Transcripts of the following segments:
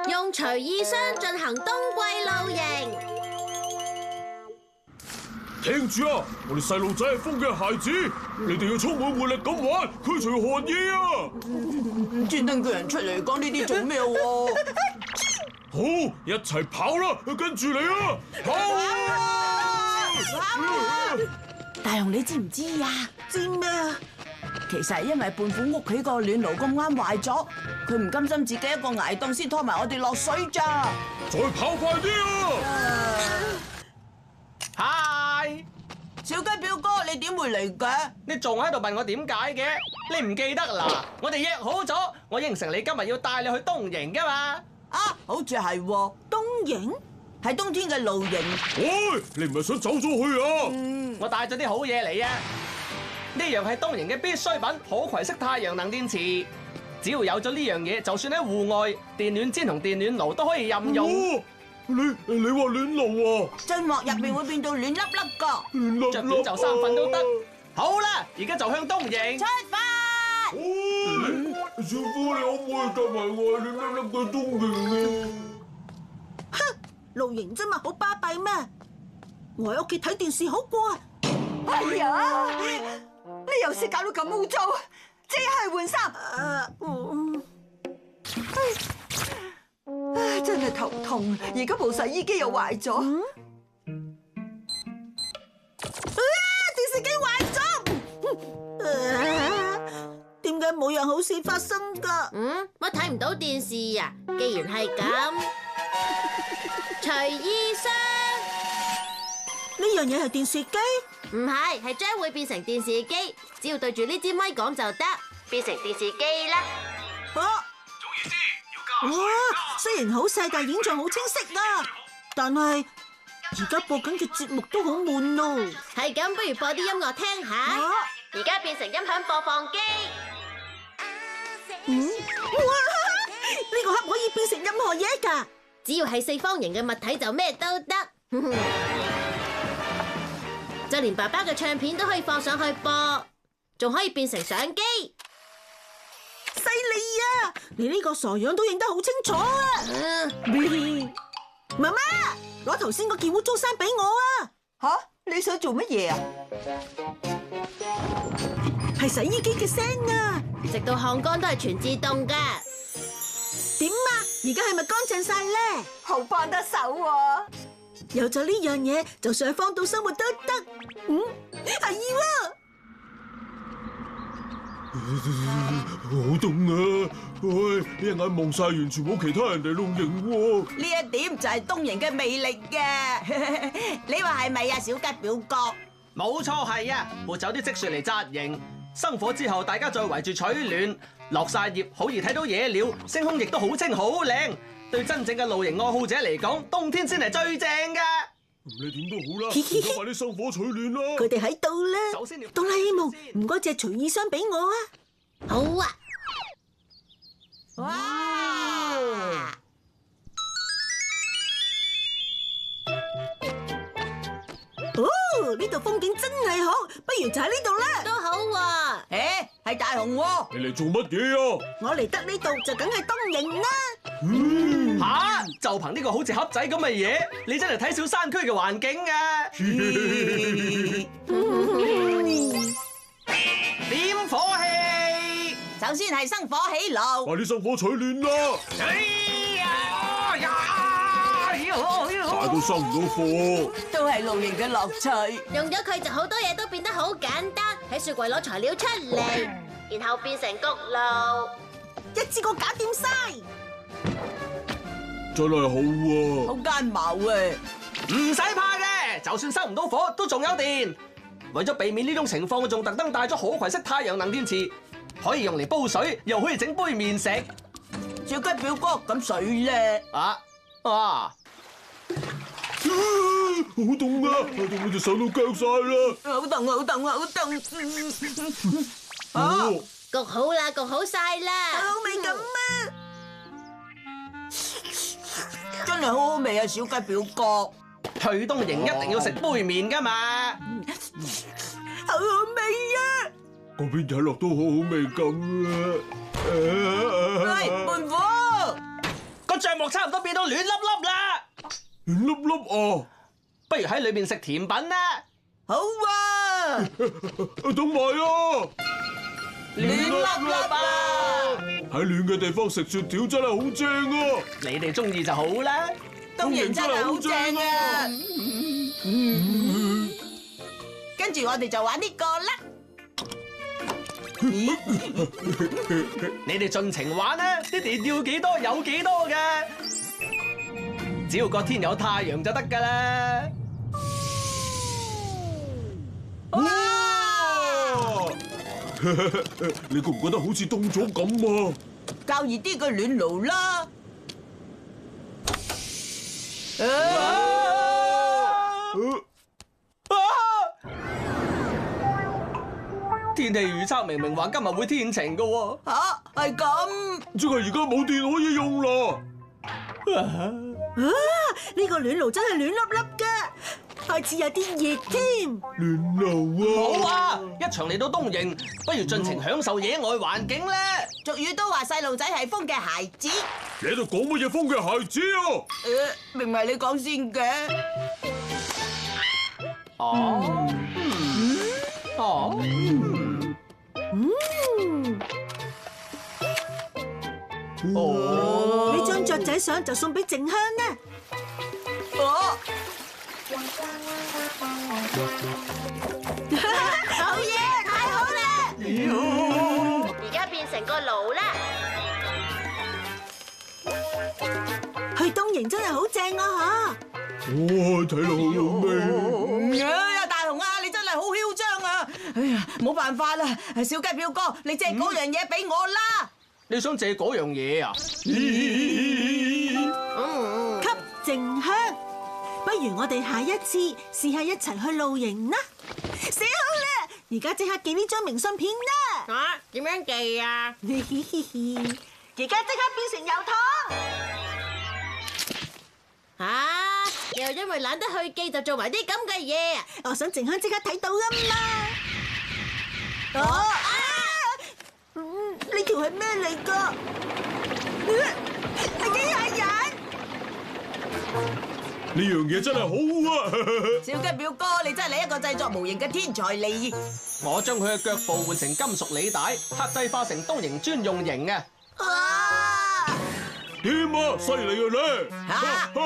用隨意箱進行冬季露營。聽住啊！我哋細路仔係風嘅孩子，你哋要充滿活力咁玩，驅除寒意啊！專登叫人出嚟講呢啲做咩喎？好，一齊跑啦！跟住你啊！跑啊！大雄，你知唔知啊？知咩啊？其實係因為胖虎屋企個暖爐咁啱壞咗，佢唔甘心自己一個捱凍，先拖埋我哋落水咋。再跑快啲啊！嗨，小雞表哥，你點會嚟嘅？你仲喺度問我點解嘅？你唔記得啦？我哋約好咗，我應承你今日要帶你去冬營噶嘛。啊，好似係喎，冬營係冬天嘅露營。喂，你唔係想走咗去啊？我帶咗啲好嘢嚟啊！呢樣係冬營嘅必需品，可攜式太陽能電池。只要有咗呢樣嘢，就算喺戶外，電暖氈同電暖爐都可以任用。你話暖爐啊？樽鑊入面會變到暖粒粒噶。暖粒着短袖衫瞓都得。好啦，而家就向冬營出發！小夫，你可唔可以帶埋我暖粒粒嘅冬營啊？露營啫嘛，好巴閉咩？我喺屋企睇電視好過啊！哎呀，你有時搞到咁污糟，即係換衫。唉，真係頭痛，而家部洗衣機又壞咗。電視機壞咗，點解冇樣好事發生㗎？乜睇唔到電視呀？既然係咁，隨意箱呢樣嘢係電視機？唔係，係將會變成電視機。只要對住呢支咪講就得，變成電視機啦。哇！雖然好細，但係影像好清晰啊！但係而家播緊嘅節目都好悶咯。係咁，不如播啲音樂聽下。而家變成音響播放機。哇！呢個盒可以變成任何嘢㗎。只要係四方形嘅物體就咩都得。就連爸爸嘅唱片都可以放上去播，仲可以變成相機。犀利啊！你呢個傻樣都影得好清楚啊！媽媽，攞頭先嗰件污糟衫俾我啊！吓，你想做乜嘢啊？係洗衣機嘅聲啊！直到烘乾都係全自動噶。點啊？而家係咪乾淨晒咧？好幫得手喎！有咗呢樣嘢，就算係荒島生活都得。係喎。好凍啊！喂，一眼望晒，完全冇其他人嚟露營喎。呢一點就係冬營嘅魅力嘅。你話係咪啊，小吉表哥？冇錯係啊，抹走啲積雪嚟紮營。生火之後，大家再圍住取暖，落晒葉，好易睇到野鳥，星空亦都好清好靚。對真正嘅露營愛好者嚟講，冬天先係最正㗎。你點都好啦，快啲生火取暖啦！佢哋喺度啦。首先要哆啦 A 夢，唔該借隨意箱俾我啊！好啊！哇！哦，呢度風景真係好，不如就喺呢度啦。都好喎。誒，係大雄喎。你嚟做乜嘢啊？我嚟得呢度就梗係冬營啦。吓，就憑呢個好似盒仔咁嘅嘢，你真係睇小山區嘅環境啊！點火氣，首先係生火起爐。快啲生火取暖啦！大到生唔到火。都係露營嘅樂趣。用咗佢就好多嘢都變得好簡單。喺雪櫃攞材料出嚟，然後變成焗爐，一次過搞掂晒。真係好好啊！奸謀啊！唔使怕嘅，就算生唔到火，都仲有電。為咗避免呢種情況，我仲特登帶咗可攜式太陽能電池，可以用嚟煲水，又可以整杯麵食。小吉表哥，咁水咧？啊！好凍啊！凍到隻手都僵晒啦！好凍，好凍，好凍！焗好啦，焗好晒啦。好味咁啊！真係好好味啊，小雞表哥！去冬營一定要食杯麵㗎嘛！好好味啊！嗰邊睇落都好好味咁啊！喂，胖虎，個帳幕差唔多變到暖粒粒啦，暖粒粒啊！不如喺裏面食甜品啦。好啊！等埋啊！暖粒粒啊！喺暖嘅地方食雪條真係好正啊！你哋中意就好啦。東營真係好正啊！跟住我哋就玩呢個啦。你哋盡情玩啦，啲電要幾多有幾多嘅，只要個天有太陽就得㗎啦。哇！你覺唔覺得好似凍咗咁啊？較熱啲嘅暖爐啦。天氣預測明明話今日會天晴㗎喎。嚇，係咁。即係而家冇電可以用啦！呢個暖爐真係暖粒粒㗎，開始有啲熱添。暖爐好啊！啊！一場嚟到東營，不如盡情享受野外環境咧。俗語都話細路仔係風嘅孩子。你喺度講乜嘢風嘅孩子啊？明明係你講先嘅。哦。哦。哦，呢張雀仔相就送俾靜香啦。哦，好嘢，太好啦！而家變成個爐啦。去東營真係好正啊哇！睇落好有味。呀，大雄啊，你真係好囂張啊！哎呀，冇辦法啦，小雞表哥，你借嗰樣嘢俾我啦。你想借嗰樣嘢啊？給靜香，不如我哋下一次試下一齊去露營啦。寫好啦，而家即刻寄呢張明信片啦。啊？點樣寄啊？而家即刻變成郵筒。啊！又因為懶得去寄就做埋啲咁嘅嘢。我想靜香即刻睇到啊嘛。呢條係咩嚟㗎？係機械人。呢樣嘢真係好啊！小雞表哥，你真係一個製作模型嘅天才嚟。我將佢嘅腳部換成金屬履帶，刻製化成東營專用型嘅。點啊！犀利啊你！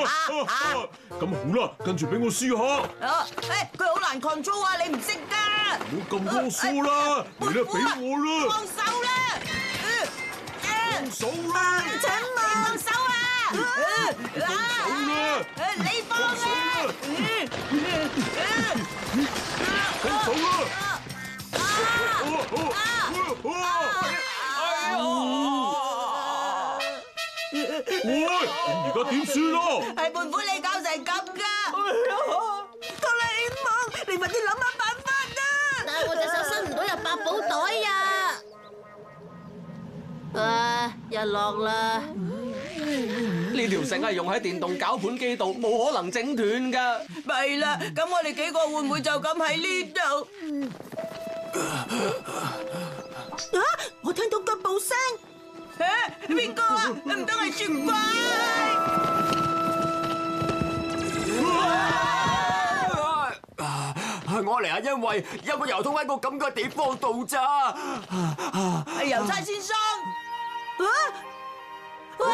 咁好啦，跟住俾我試下。佢好難 control 啊，你唔識㗎。唔好咁多數啦，嚟啦，俾我啦！放手啦！放手啦！請放手啊！你放啊！放手啦！喂，而家點算啊？係胖虎你搞成咁㗎！哆啦 A 夢，你快啲諗下辦法啦！但係我隻手伸唔到入百寶袋呀！日落啦。呢條繩係用喺電動攪盤機度，冇可能整斷㗎。弊啦，咁我哋幾個會唔會就咁喺呢度？我聽到腳步聲。邊個啊？唔通係雪怪？我嚟係因為有個郵筒喺個咁嘅地方度咋。係郵差先生。哇！我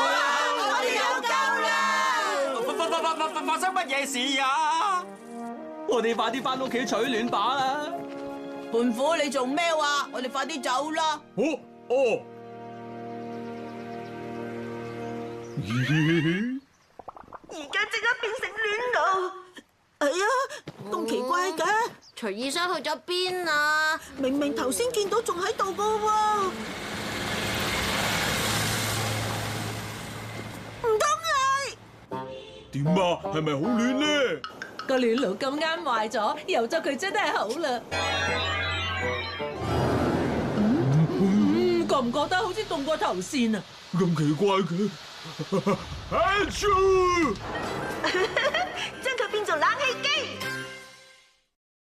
哋有救啦！發生乜嘢事啊？我哋快啲翻屋企取暖把啦！胖虎，你做咩話？我哋快啲走啦！哦。而家即刻變成暖爐。哎呀，咁奇怪嘅，隨意箱去咗邊啊？明明頭先見到仲喺度噶喎，唔通係？點啊？係咪好暖呢？個暖爐咁啱壞咗，有咗佢真係好啦。覺唔覺得好似凍過頭先啊？咁奇怪嘅？真